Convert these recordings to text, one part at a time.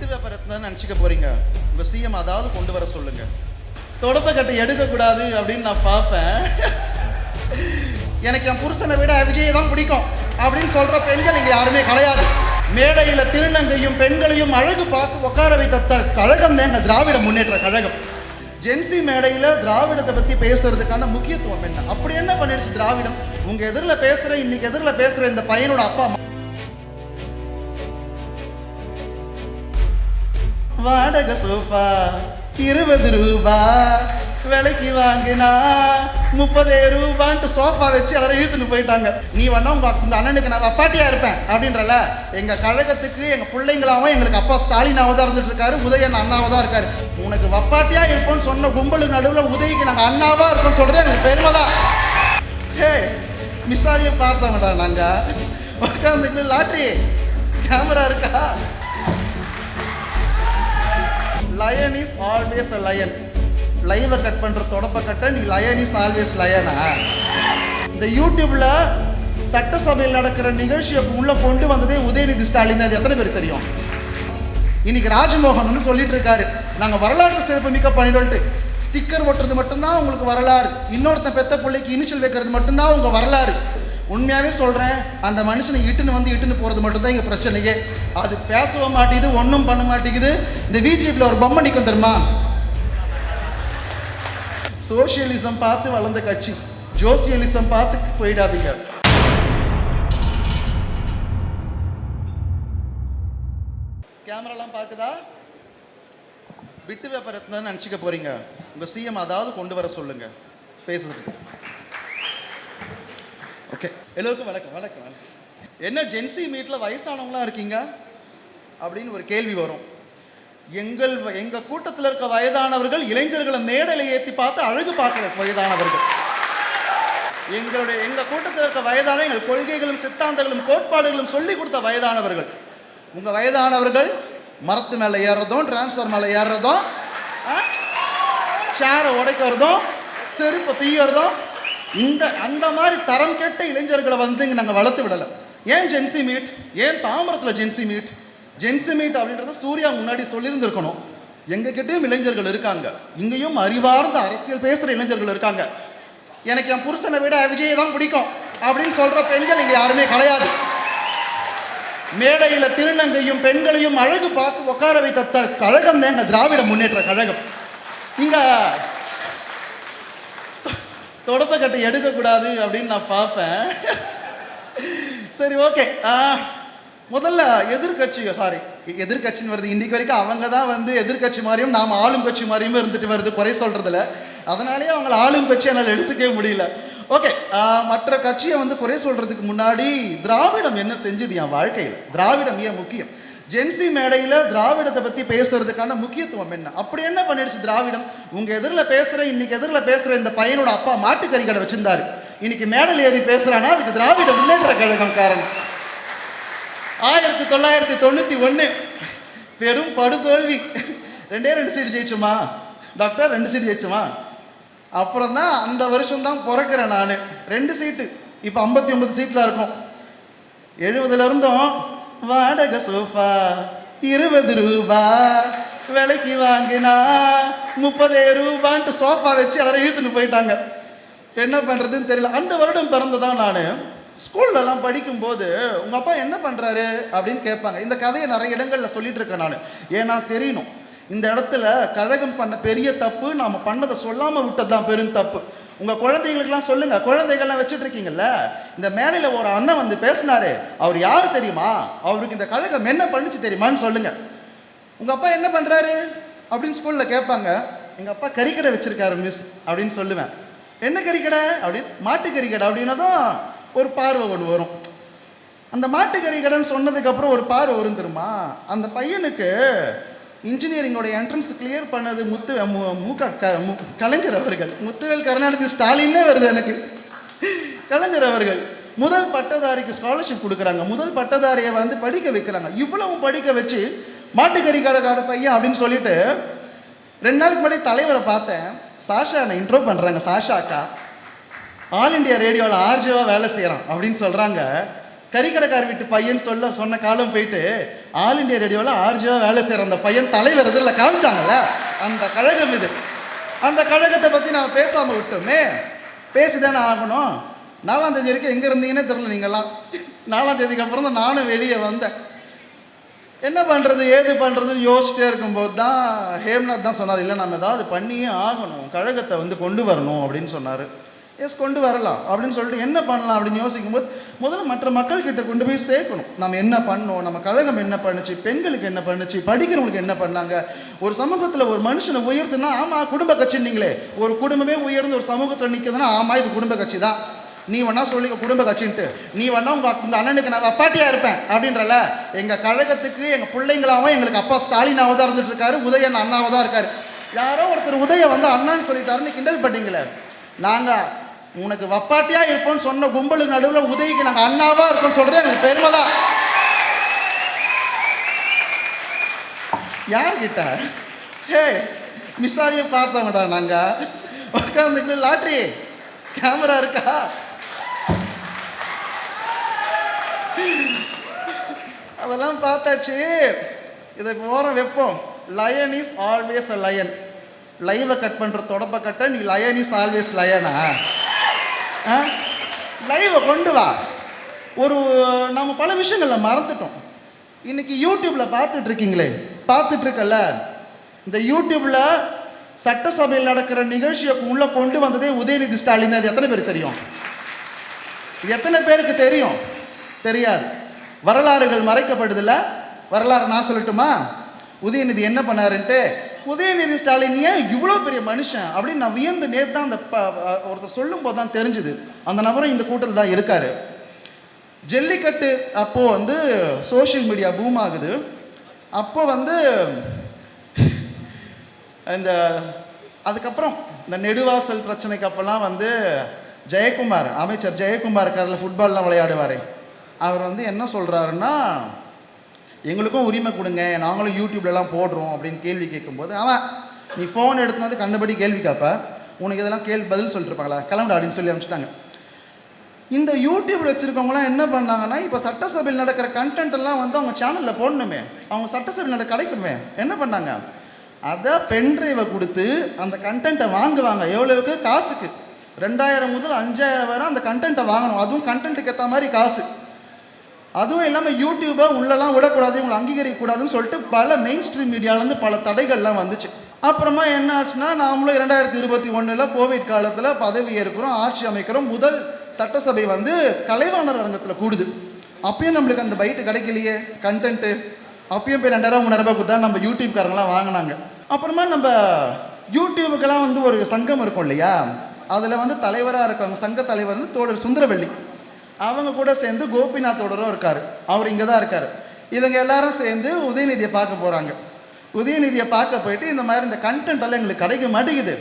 பிட்டு வியாபாரத்தில் நினச்சிக்க போறீங்க. உங்கள் சிஎம் அதாவது கொண்டு வர சொல்லுங்க. தொடப்பக்கட்டை எடுக்கக்கூடாது அப்படின்னு நான் பார்ப்பேன். எனக்கு என் புருஷனை விட விஜயை தான் பிடிக்கும் அப்படின்னு சொல்கிற பெண்கள் இங்கே யாருமே கிடையாது. மேடையில் திருநங்கையும் பெண்களையும் அழகு பார்த்து உட்கார வைத்த கழகம் தாங்க திராவிட முன்னேற்ற கழகம். ஜென்சி மேடையில் திராவிடத்தை பற்றி பேசுறதுக்கான முக்கியத்துவம் என்ன? அப்படி என்ன பண்ணிடுச்சு திராவிடம்? உங்கள் எதிரில் பேசுகிற இன்னைக்கு எதிரில் பேசுகிற இந்த பையனோட அப்பா வாடகை சோஃபா 20 ரூபா விலைக்கு வாங்கினா 30 ரூபான்ட்டு சோஃபா வச்சு எல்லாரும் இழுத்துன்னு போயிட்டாங்க. நீ வேணா உங்க அண்ணனுக்கு நான் அப்பாட்டியா இருப்பேன் அப்படின்றல. எங்க கழகத்துக்கு எங்க பிள்ளைங்களாவும் எங்களுக்கு அப்பா ஸ்டாலினாவோ தான் இருந்துட்டு இருக்காரு, உதயன் அண்ணாவோ தான் இருக்காரு. உனக்கு வப்பாட்டியா இருப்போம்னு சொன்ன கும்பலுக்கு நடுவில் உதவிக்கு நாங்கள் அண்ணாவா இருக்கோம்னு சொல்றது எனக்கு பெருமை தான். ஏ மிஸ்ஸாரியை பார்த்தோம்டா நாங்க உட்காந்துக்கு. லாட்ரி கேமரா இருக்கா? Lion is always a lion. லைவை கட் பண்ணுற தொடப்பக்கட்டை நீ லயன் இஸ் ஆல்வேஸ் லயனா? இந்த யூடியூப்ல சட்டசபையில் நடக்கிற நிகழ்ச்சியை உள்ள கொண்டு வந்ததே உதயநிதி ஸ்டாலின். அது எத்தனை பேருக்கு தெரியும்? இன்னைக்கு ராஜ்மோகன் சொல்லிட்டு இருக்காரு, நாங்கள் வரலாற்று சிறப்பு மிக்க பண்ணிட்டு ஸ்டிக்கர் ஒட்டுறது மட்டும்தான் உங்களுக்கு வரலாறு, இன்னொருத்த பெத்த பிள்ளைக்கு இனிஷியல் வைக்கிறது மட்டும்தான் உங்க வரலாறு. உண்மையாகவே சொல்கிறேன், அந்த மனுஷனை இட்டுன்னு போகிறது மட்டும்தான் இங்கே பிரச்சனையே. அது பேசவும் மாட்டேங்குது, ஒன்றும் பண்ண மாட்டேங்குது. இந்த பிஜேபியில் ஒரு பொம்மை நிற்கும் தெரியுமா? சோசியலிசம் பார்த்து வளர்ந்த கட்சி, ஜோசியலிசம் பார்த்து போயிடாதீங்க. கேமராலாம் பார்க்குதா? பிட்டு வியாபாரத்தில் நினச்சிக்க போறீங்க. உங்கள் சிஎம் அதாவது கொண்டு வர சொல்லுங்க பேசுறதுக்கு. ஓகே, எல்லோருக்கும் வணக்கம். வணக்கம். என்ன ஜென்சி மீட்டில் வயசானவங்களாம் இருக்கீங்க அப்படின்னு ஒரு கேள்வி வரும். எங்கள் கூட்டத்தில் இருக்க வயதானவர்கள் இளைஞர்களை மேடையில் ஏற்றி பார்த்து அழகு பார்க்குற வயதானவர்கள். எங்கள் கூட்டத்தில் இருக்க வயதான எங்கள் கொள்கைகளும் சித்தாந்தங்களும் கோட்பாடுகளும் சொல்லி கொடுத்த வயதானவர்கள். உங்கள் வயதானவர்கள் மரத்து மேலே ஏறுறதும், டிரான்ஸ்ஃபர் மேலே ஏறுறதும், சேரை உடைக்கிறதும், செருப்பை பீயறதும், அந்த மாதிரி தரம் கெட்ட இளைஞர்களை வந்து இங்கே நாங்கள் வளர்த்து விடலை. ஏன் ஜென்சி மீட்? ஏன் தாம்பரத்தில் ஜென்சி மீட்? ஜென்சி மீட் அப்படின்றத சூர்யா முன்னாடி சொல்லியிருந்திருக்கணும். எங்ககிட்டயும் இளைஞர்கள் இருக்காங்க, இங்கேயும் அறிவார்ந்த அரசியல் பேசுகிற இளைஞர்கள் இருக்காங்க. எனக்கு என் புருஷனை விட விஜயை தான் பிடிக்கும் அப்படின்னு சொல்கிற பெண்கள் இங்கே யாருமே கிடையாது. மேடையில் திருநங்கையும் பெண்களையும் அழகு பார்த்து உட்கார வைத்த கழகம் தாங்க திராவிட முன்னேற்ற கழகம். இங்கே தொடப்பக்கட்டை எடுக்கக்கூடாது அப்படின்னு நான் பார்ப்பேன். சரி, ஓகே. முதல்ல எதிர்கட்சின்னு வருது. இன்றைக்கு வரைக்கும் அவங்க தான் வந்து எதிர்கட்சி மாதிரியும் நாம் ஆளும் கட்சி மாதிரியும் இருந்துட்டு வருது, குறை சொல்கிறதில்ல. அதனாலேயே அவங்கள ஆளும் கட்சி என்னால் எடுத்துக்கவே முடியல. ஓகே, மற்ற கட்சியை வந்து குறை சொல்கிறதுக்கு முன்னாடி திராவிடம் என்ன செஞ்சது என் வாழ்க்கையில்? திராவிடம் ஏன் முக்கியம்? ஜென்சி மேடையில் திராவிடத்தை பற்றி பேசுறதுக்கான முக்கியத்துவம் என்ன? அப்படி என்ன பண்ணிடுச்சு திராவிடம்? உங்கள் இன்னைக்கு எதிரில் பேசுகிற இந்த பையனோட அப்பா மாட்டுக்கறி கடை வச்சிருந்தாரு, இன்னைக்கு மேடையில் ஏறி பேசுகிறான்னா அதுக்கு திராவிட முன்னேற்ற கழகம் காரணம். 1991 பெரும் படுதோல்வி. 2 சீட்டு ஜெயிச்சுமா டாக்டர், 2 சீட்டு ஜெயிச்சுமா. அப்புறம் தான் அந்த வருஷம் தான் பிறக்கிறேன் நான். 2 சீட்டு, இப்போ 59 சீட்டில் இருக்கும். 70 இருந்தும் வாடகை சோஃபா 20 ரூபா விலைக்கு வாங்கினா 30 ரூபான்ட்டு சோஃபா வச்சு எல்லாரும் இழுத்துன்னு போயிட்டாங்க. என்ன பண்ணுறதுன்னு தெரியல. அந்த வருடம் பிறந்ததான் நான். ஸ்கூல்லலாம் படிக்கும்போது உங்கள் அப்பா என்ன பண்ணுறாரு அப்படின்னு கேட்பாங்க. இந்த கதையை நிறைய இடங்களில் சொல்லிட்டு இருக்கேன் நான். ஏன்னா தெரியணும், இந்த இடத்துல கழகம் பண்ண பெரிய தப்பு நாம் பண்ணதை சொல்லாமல் விட்டது தான் பெரும் தப்பு. உங்கள் குழந்தைகளுக்கெல்லாம் சொல்லுங்கள். குழந்தைகள்லாம் வச்சுட்டு இருக்கீங்கல்ல, இந்த மேடையில் ஒரு அண்ணன் வந்து பேசினாரு, அவர் யார் தெரியுமா, அவருக்கு இந்த கழகம் என்ன பண்ணிச்சு தெரியுமான்னு சொல்லுங்கள். உங்கள் அப்பா என்ன பண்ணுறாரு அப்படின்னு ஸ்கூலில் கேட்பாங்க. எங்கள் அப்பா கறிக்கடை வச்சுருக்காரு மிஸ் அப்படின்னு சொல்லுவேன். என்ன கறிக்கடை அப்படின்னு? மாட்டுக்கறி கடை அப்படின்னதும் ஒரு பார்வை ஒன்று வரும். அந்த மாட்டுக்கறி கடைன்னு சொன்னதுக்கப்புறம் ஒரு பார்வை வரும் தெரியுமா? அந்த பையனுக்கு இன்ஜினியரிங்கோட என்ட்ரன்ஸ் கிளியர் பண்ணது கலைஞர் அவர்கள். முத்துவேல் கருணாநிதி ஸ்டாலின்னே வருது எனக்கு. கலைஞர் அவர்கள் முதல் பட்டதாரிக்கு ஸ்காலர்ஷிப் கொடுக்குறாங்க. முதல் பட்டதாரியை வந்து படிக்க வைக்கிறாங்க. இவ்வளவு படிக்க வச்சு மாட்டுக்கறி கடைக்கார பையன் அப்படின்னு சொல்லிட்டு 2 நாளுக்கு முன்னாடி தலைவரை பார்த்தேன். சாஷா என்னை இன்ட்ரோ பண்ணுறாங்க. சாஷா அக்கா ஆல் இண்டியா ரேடியோவில் ஆர்ஜிவாக வேலை செய்கிறான் அப்படின்னு சொல்கிறாங்க. கறிக்கடைக்கார வீட்டு பையன் சொன்ன காலம் போயிட்டு ஆல் இண்டியா ரேடியோவில் ஆர்ஜியா வேலை செய்கிற அந்த பையன் தலைவர் இதில் காமிச்சாங்கல்ல, அந்த கழகம் இது. அந்த கழகத்தை பற்றி நான் பேசாமல் விட்டோமே, பேசிதானே ஆகணும். 4ஆம் தேதி வரைக்கும் எங்கே இருந்தீங்கன்னே தெரில நீங்கள்லாம். 4ஆம் தேதிக்கு அப்புறம் தான் நானும் வெளியே வந்தேன். என்ன பண்ணுறது ஏது பண்ணுறதுன்னு யோசிச்சிட்டே இருக்கும்போது தான் ஹேம்நாத் தான் சொன்னார், இல்லை நம்ம ஏதாவது பண்ணியே ஆகணும், கழகத்தை கொண்டு வரணும் அப்படின்னு சொன்னார். எஸ், கொண்டு வரலாம் அப்படின்னு சொல்லிட்டு என்ன பண்ணலாம் அப்படின்னு யோசிக்கும்போது முதல்ல மற்ற மக்கள்கிட்ட கொண்டு போய் சேர்க்கணும். நம்ம என்ன பண்ணோம், நம்ம கழகம் என்ன பண்ணுச்சு, பெண்களுக்கு என்ன பண்ணுச்சு, படிக்கிறவங்களுக்கு என்ன பண்ணாங்க. ஒரு சமூகத்தில் ஒரு மனுஷனை உயர்த்துனா, ஆமாம் குடும்ப கட்சின்னீங்களே, ஒரு குடும்பமே உயர்ந்து ஒரு சமூகத்தில் நிற்குதுன்னா ஆமாம் இது குடும்ப கட்சி தான். நீ வேணா சொல்லிக்க குடும்ப கட்சின்ட்டு, நீ வேணா உங்கள் அண்ணனுக்கு நான் அப்பாட்டியாக இருப்பேன் அப்படின்றல. எங்கள் கழகத்துக்கு எங்கள் பிள்ளைங்களாவும் எங்களுக்கு அப்பா ஸ்டாலினாக தான் இருந்துட்டு இருக்காரு, உதயன் அண்ணாவாக தான் இருக்காரு. யாரோ ஒருத்தர் உதய அண்ணான்னு சொல்லிட்டாருன்னு கிண்டல் பண்ணிங்களே. நாங்கள் உனக்கு வப்பாட்டியா இருப்போம்னு சொன்ன கும்பலுக்கு நடுவில் உதவிக்கு நாங்கள் அண்ணாவா இருக்கோம்னு சொல்றது எனக்கு பெருமை தான். யார்கிட்ட ஹே மிஸ்ஸாரியை பார்த்தோம்டா நாங்க உட்காந்துக்கு. லாட்ரி கேமரா இருக்கா? அதெல்லாம் பார்த்தாச்சு. இதை ஓரம் வைப்போம். Lion is always a lion. லைவை கட் பண்ணுற தொடப்ப கட்ட நீ லயன் இஸ் ஆல்வேஸ் லயனா? லைவை கொண்டு வா. நம்ம பல விஷயங்களில் மறந்துட்டோம். இன்னைக்கு யூடியூப்பில் பார்த்துட்டு இருக்கீங்களே, பார்த்துட்டு இருக்கல, இந்த யூடியூப்பில் சட்டசபையில் நடக்கிற நிகழ்ச்சியை உள்ள கொண்டு வந்ததே உதயநிதி ஸ்டாலின். அது எத்தனை பேருக்கு தெரியும்? இது எத்தனை பேருக்கு தெரியும்? தெரியாது. வரலாறுகள் மறைக்கப்படுதில்ல. வரலாறு நான் சொல்லட்டுமா? உதயநிதி என்ன பண்ணாருன்ட்டு. உதயநிதி ஸ்டாலின் ஏன் இவ்வளோ பெரிய மனுஷன் அப்படின்னு நான் வியந்து நேற்று தான் அந்த ஒருத்தர் சொல்லும் போது தான் தெரிஞ்சுது. அந்த நபரும் இந்த கூட்டத்தில் தான் இருக்காரு. ஜல்லிக்கட்டு அப்போது சோஷியல் மீடியா பூம் ஆகுது. அப்போ இந்த அதுக்கப்புறம் இந்த நெடுவாசல் பிரச்சனைக்கு அப்போல்லாம் ஜெயக்குமார், அமைச்சர் ஜெயக்குமார் இருக்கார்ல, ஃபுட்பால்லாம் விளையாடுவார். அவர் என்ன சொல்கிறாருன்னா, எங்களுக்கும் உரிமை கொடுங்க, நாங்களும் யூடியூப்லலாம் போடுறோம் அப்படின்னு கேள்வி கேட்கும்போது, அவன் நீ ஃபோன் எடுத்துன்னு கண்டபடி கேள்வி கேட்ப, உனக்கு இதெல்லாம் பதில் சொல்லிட்டுருப்பாங்களா, கிளம்புடா அப்படின்னு சொல்லி அனுப்பிச்சிட்டாங்க. இந்த யூடியூப்பில் வச்சுருக்கவங்களாம் என்ன பண்ணாங்கன்னா, இப்போ சட்டசபையில் நடக்கிற கண்டென்ட் எல்லாம் அவங்க சேனலில் போடணுமே, அவங்க சட்டசபையில் கிடைக்கணுமே, என்ன பண்ணாங்க, அதை பென்ட்ரைவை கொடுத்து அந்த கண்டென்ட்டை வாங்குவாங்க. எவ்வளவுக்கு? காசுக்கு 2000 முதல் 5000 வரை அந்த கண்டென்ட்டை வாங்கணும். அதுவும் கண்டென்ட்டுக்கு ஏற்ற மாதிரி காசு. அதுவும் இல்லாமல் யூடியூப்பை உள்ளெல்லாம் விடக்கூடாது, இவங்களை அங்கீகரிக்கக்கூடாதுன்னு சொல்லிட்டு பல மெயின் ஸ்ட்ரீம் மீடியாவிலேருந்து பல தடைகள்லாம் வந்துச்சு. அப்புறமா என்ன ஆச்சுன்னா, நாமளும் 2021 கோவிட் காலத்தில் பதவி ஏற்கிறோம், ஆட்சி அமைக்கிறோம். முதல் சட்டசபை கலைவாணர் அரங்கத்தில் கூடுது. அப்பயும் நம்மளுக்கு அந்த பைட்டு கிடைக்கலையே கண்டென்ட்டு. அப்பயும் போய் 2000 3000 கொடுத்தா நம்ம யூடியூப்காரங்களாம் வாங்கினாங்க. அப்புறமா நம்ம யூடியூபுக்கெல்லாம் ஒரு சங்கம் இருக்கும் இல்லையா, அதில் தலைவராக இருக்காங்க. சங்க தலைவர் தோழர் சுந்தரவள்ளி, அவங்க கூட சேர்ந்து கோபிநாத்தோடரும் இருக்கார், அவர் இங்கே தான் இருக்கார். இவங்க எல்லாரும் சேர்ந்து உதயநிதியை பார்க்க போகிறாங்க. உதயநிதியை பார்க்க போயிட்டு, இந்த மாதிரி இந்த கண்டென்ட் எல்லாம் எங்களுக்கு கிடைக்க மாட்டேங்குது,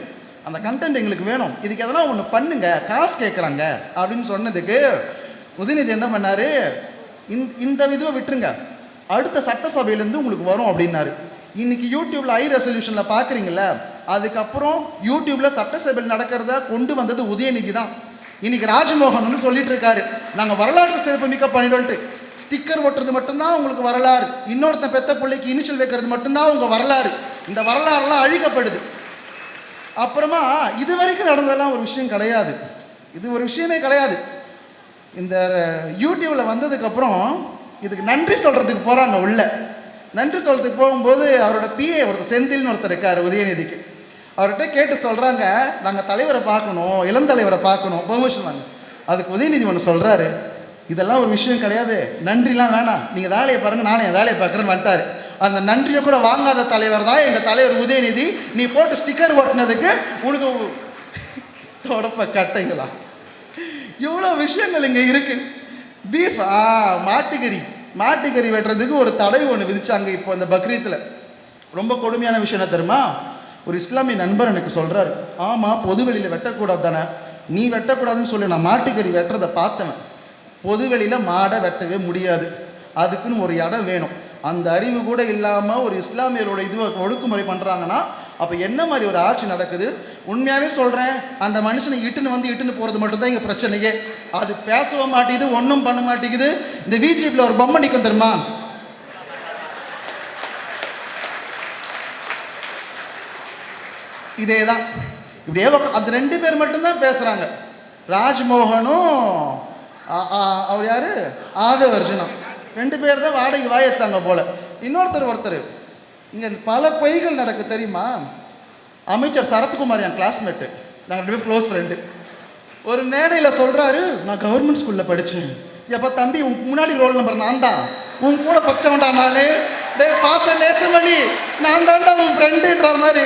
அந்த கண்டென்ட் எங்களுக்கு வேணும், இதுக்கு எதனா ஒன்று பண்ணுங்க, காசு கேட்குறாங்க அப்படின்னு சொன்னதுக்கு உதயநிதி என்ன பண்ணார், இந்த விதவை விட்டுருங்க, அடுத்த சட்டசபையிலேருந்து உங்களுக்கு வரும் அப்படின்னாரு. இன்னைக்கு யூடியூப்ல ஹை ரெசல்யூஷனில் பார்க்குறீங்களா, அதுக்கப்புறம் யூடியூப்ல சட்டசபையில் நடக்கிறத கொண்டு வந்தது உதயநிதி தான். இன்னைக்கு ராஜ்மோகன் சொல்லிட்டு இருக்காரு, நாங்கள் வரலாற்று சிறப்பு மிக்க பண்ணிடும்ட்டு. ஸ்டிக்கர் ஒட்டுறது மட்டும்தான் உங்களுக்கு வரலாறு, இன்னொருத்தன் பெத்த பிள்ளைக்கு இனிஷியல் வைக்கிறது மட்டும்தான் உங்கள் வரலாறு. இந்த வரலாறுலாம் அழிக்கப்படுது. அப்புறமா இது வரைக்கும் நடந்ததெல்லாம் ஒரு விஷயம் கிடையாது, இது ஒரு விஷயமே கிடையாது. இந்த யூடியூப்ல வந்ததுக்கப்புறம் இதுக்கு நன்றி சொல்கிறதுக்கு போகிறாங்க. உள்ள நன்றி சொல்கிறதுக்கு போகும்போது அவரோட பிஏ ஒருத்தர் செந்தில்னு ஒருத்தர் இருக்கார் உதயநிதிக்கு. அவர்கிட்ட கேட்டு சொல்கிறாங்க, நாங்கள் தலைவரை பார்க்கணும், இளந்தலைவரை பார்க்கணும், பெர்மிஷன் வாங்க. அதுக்கு உதயநிதி ஒன்று சொல்கிறாரு, இதெல்லாம் ஒரு விஷயம் கிடையாது, நன்றிலாம் வேணாம், நீங்கள் வேலையை பாருங்கள், நானும் என் வேலையை பார்க்குறேன்னு வந்துட்டார். அந்த நன்றியை கூட வாங்காத தலைவர் தான் எங்கள் தலைவர் உதயநிதி. நீ போட்டு ஸ்டிக்கர் ஓட்டினதுக்கு உனக்கு தொடப்ப கட்டைங்களா, இவ்வளோ விஷயங்கள் இங்கே இருக்குது. பீஃப் மாட்டுக்கறி வெட்டுறதுக்கு ஒரு தடை ஒன்று விதிச்சாங்க இப்போ இந்த பக்ரீத்தில். ரொம்ப கொடுமையான விஷயம் என்ன தெரியுமா, ஒரு இஸ்லாமிய நண்பர் எனக்கு சொல்கிறார், ஆமாம் பொதுவெளியில் வெட்டக்கூடாது தானே, நீ வெட்டக்கூடாதுன்னு சொல்லி நான் மாட்டுக்கறி வெட்டுறதை பார்த்தவன். பொதுவெளியில் மாடை வெட்டவே முடியாது, அதுக்குன்னு ஒரு இடம் வேணும். அந்த அறிவு கூட இல்லாமல் ஒரு இஸ்லாமியரோட ஒடுக்குமுறை பண்ணுறாங்கன்னா அப்போ என்ன மாதிரி ஒரு ஆட்சி நடக்குது? உண்மையாகவே சொல்கிறேன், அந்த மனுஷனை இட்டுன்னு போகிறது மட்டும்தான் இங்கே பிரச்சனையே. அது பேசவும் மாட்டேங்குது, ஒன்றும் பண்ண மாட்டேங்குது. இந்த விஜிபியில் ஒரு பொம்மை நிற்கும் தெரியுமா, இதே தான். இப்படியே அந்த 2 பேர் மட்டும்தான் பேசுகிறாங்க. ராஜ்மோகனும் அவர் யார், ஆதவர்ஜுனம் 2 பேர் தான் வாடகை வாயத்தாங்க போல. ஒருத்தர் இங்கே பல பொய்கள் நடக்கு தெரியுமா. அமைச்சர் சரத்குமார் என் கிளாஸ்மேட்டு, நாங்கள் 2 பேர் க்ளோஸ் ஃப்ரெண்டு. ஒரு மேடையில் சொல்கிறாரு, நான் கவர்மெண்ட் ஸ்கூலில் படித்தேன். எப்போ தம்பி உன் முன்னாடி ரோல் நம்பர் நான் தான், உன் கூட பச்சவன்டா நான், டே பாச நேசமணி நான் தான்டா உன் ஃப்ரெண்டுன்ற மாதிரி.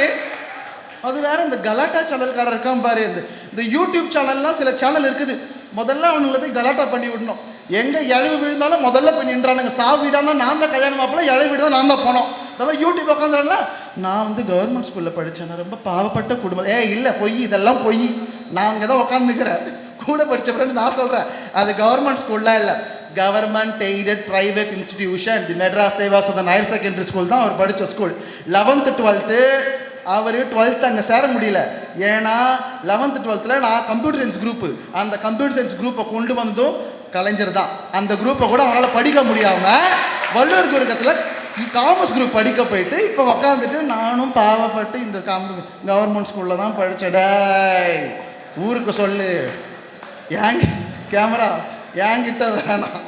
அது வேற இந்த கலாட்டா சேனல்காரர் இருக்கான் பாரு, இந்த யூடியூப் சேனல்லாம் சில சேனல் இருக்குது. முதல்ல அவனுங்களை போய் கலாட்டா பண்ணி விடணும். எங்கே இழவு விழுந்தாலும் முதல்ல போய் நின்றானுங்க. வீடாக தான் நான் தான் கல்யாணம் மாப்பிள்ள, இழவு வீடு தான் நான் தான் போனோம். நம்ம யூடியூப் உட்காந்துறல, நான் வந்து கவர்மெண்ட் ஸ்கூலில் படித்தேன், நான் ரொம்ப பாவப்பட்ட குடும்பம். இல்லை பொய், இதெல்லாம் பொய். நான் அங்கே தான் உட்காந்துக்கிறேன், கூட படித்த ஃப்ரெண்டு நான் சொல்கிறேன். அது கவர்மெண்ட் ஸ்கூல்லாம் இல்லை, government aided private institution. The Madras Seva Sadan higher secondary school தான் அவர் படித்த ஸ்கூல். 11th 12th அவர் 12th அங்கே சேர முடியல. ஏன்னா 11th 12th நான் கம்ப்யூட்டர் சயின்ஸ் குரூப்பு, அந்த கம்ப்யூட்டர் சயின்ஸ் குரூப்பை கொண்டு வந்ததும் கலைஞர் தான். அந்த குரூப்பை கூட அவனால் படிக்க முடியாமல் வள்ளுவர் குருக்கத்தில் காமர்ஸ் குரூப் படிக்க போயிட்டு இப்போ உக்காந்துட்டு நானும் பாவப்பட்டு இந்த கவர்மெண்ட் ஸ்கூலில் தான் படித்தடே ஊருக்கு சொல்லு, ஏங்க கேமரா என்கிட்ட வேணாம்.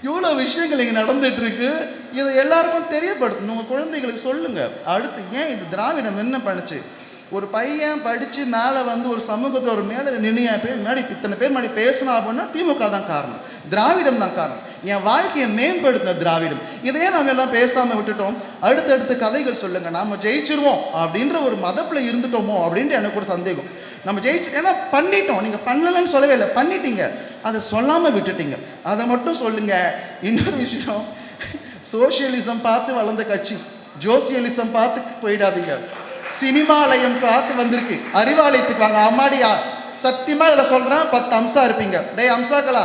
இவ்வளோ விஷயங்கள் இங்கே நடந்துட்டு இருக்கு. இதை எல்லாருக்கும் தெரியப்படுத்தணும், உங்கள் குழந்தைகளுக்கு சொல்லுங்க. அடுத்து ஏன் இது திராவிடம் என்ன பண்ணுச்சு, ஒரு பையன் படித்து மேலே வந்து ஒரு சமூகத்தை ஒரு மேலே நின்று பேர் முன்னாடி இத்தனை பேர் முன்னாடி பேசணும் அப்படின்னா திமுக தான் காரணம், திராவிடம் தான் காரணம். என் வாழ்க்கையை மேம்படுத்தின திராவிடம். இதையே நம்ம எல்லாம் பேசாமல் விட்டுட்டோம். அடுத்தடுத்த கதைகள் சொல்லுங்கள், நாம் ஜெயிச்சிருவோம் அப்படின்ற ஒரு மதப்பில் இருந்துட்டோமோ அப்படின்ட்டு எனக்கு ஒரு சந்தேகம். நம்ம ஜெயிச்சு ஏன்னா பண்ணிட்டோம், நீங்கள் பண்ணலன்னு சொல்லவே இல்லை, பண்ணிட்டீங்க, அதை சொல்லாமல் விட்டுட்டீங்க, அதை மட்டும் சொல்லுங்கள். இன்னொரு விஷயம், சோசியலிசம் பார்த்து வளர்ந்த கட்சி, ஜோசியலிசம் பார்த்து போயிடாதீங்க. சினிமாலயம் பார்த்து வந்திருக்கு, அறிவாலயத்துக்கு வாங்க. அம்மாடியா சத்தியமாக இதில் சொல்கிறேன், 10 அம்சா இருப்பீங்க. டே அம்சாக்களா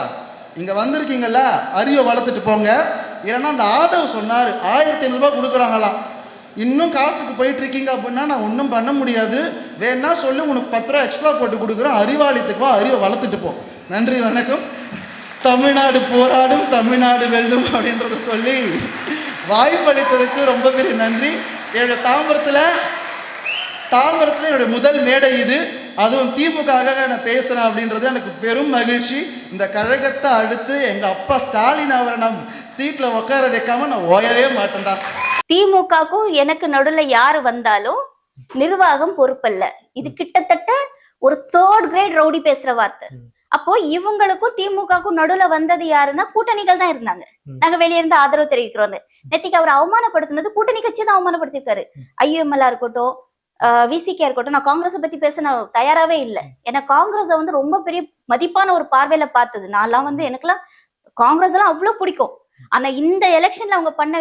இங்கே வந்திருக்கீங்கல்ல, அறிவை வளர்த்துட்டு போங்க. ஏன்னா அந்த ஆதவ் சொன்னார் 1500 ரூபா கொடுக்குறாங்களாம், இன்னும் காசுக்கு போயிட்டு இருக்கீங்க அப்படின்னா நான் ஒன்றும் பண்ண முடியாது, வேணா சொல்லி உனக்கு 10 ரூபா எக்ஸ்ட்ரா போட்டு கொடுக்குறோம், அறிவாலயத்துக்கு வா, அறிவை வளர்த்துட்டு போ. நன்றி வணக்கம். தமிழ்நாடு போராடும், தமிழ்நாடு வெல்லும் அப்படின்றத சொல்லி வாய்ப்பளித்ததுக்கு ரொம்ப பெரிய நன்றி. என்னுடைய தாம்பரத்தில் என்னுடைய முதல் மேடை இது, அதுவும் திமுகவாக நான் பேசுகிறேன் அப்படின்றது எனக்கு பெரும் மகிழ்ச்சி. இந்த கழகத்தை அடுத்து எங்கள் அப்பா ஸ்டாலின் அவரை நம் சீட்டில் உட்கார வைக்காம நான் ஓயவே மாட்டேன்டா. திமுகவுக்கும் எனக்கு நடுவில் யாரு வந்தாலும் நிர்வாகம் பொறுப்பல்ல. இது கிட்டத்தட்ட ஒரு 3rd கிரேட் ரவுடி பேசுற வார்த்தை. அப்போ இவங்களுக்கும் திமுகவுக்கும் நடுவில் வந்தது யாருன்னா கூட்டணிகள் தான் இருந்தாங்க. நாங்க வெளியே இருந்து ஆதரவு தெரிவிக்கிறோம். நேத்திக்கு அவர் அவமானப்படுத்தினது கூட்டணி கட்சி தான் அவமானப்படுத்திருக்காரு. ஐஎம்எல்ஆ இருக்கட்டும், விசிகே இருக்கட்டும். நான் காங்கிரஸை பத்தி பேச நான் தயாராவே இல்லை. ஏன்னா காங்கிரஸை வந்து ரொம்ப பெரிய மதிப்பான ஒரு பார்வையில பார்த்தது. நான்லாம் வந்து எனக்குலாம் காங்கிரஸ் எல்லாம் அவ்வளவு பிடிக்கும். ஆனா இந்த எலெக்ஷன்ல அவங்க பண்ண